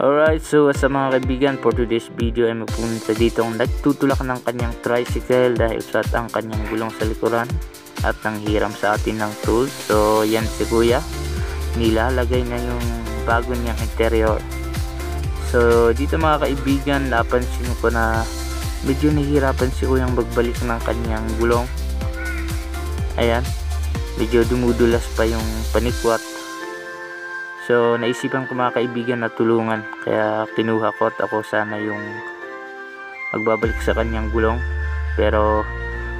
Alright, so sa mga kaibigan, for today's video ay magpunta dito ang nagtutulak ng kanyang tricycle dahil flat ang kanyang gulong sa likuran at nanghiram sa atin ng tools. So yan si kuya, nilalagay na yung bago niyang interior. So dito mga kaibigan, napansin ko na medyo nahihirapan si kuyang magbalik ng kanyang gulong. Ayan, medyo dumudulas pa yung panikwat. So naisipan ko mga kaibigan na tulungan, kaya kinuha ko at ako sana yung magbabalik sa kanyang gulong. Pero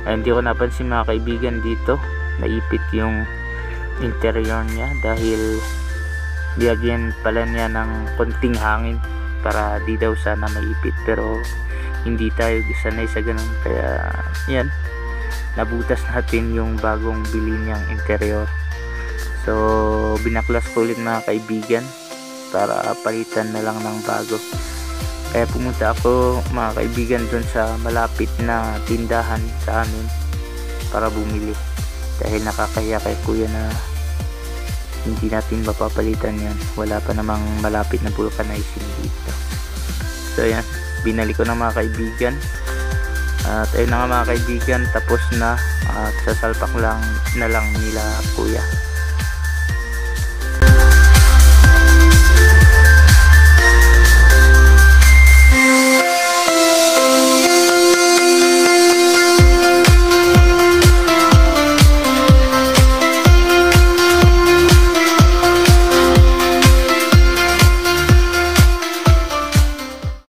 hindi ko napansin mga kaibigan, dito naipit yung interior niya dahil biyagyan pala niya ng konting hangin para di daw sana maipit. Pero hindi tayo sanay sa ganun, kaya yan, nabutas natin yung bagong bili niyang interior. So binaklas ko ulit mga kaibigan para palitan na lang ng bago. Kaya pumunta ako mga kaibigan dun sa malapit na tindahan sa amin para bumili, dahil nakakahiya kay kuya na hindi natin mapapalitan yan, wala pa namang malapit na vulcanizing dito. So yan, binalik ko na mga kaibigan. At ayun na nga mga kaibigan, tapos na at sasalpak lang nila kuya.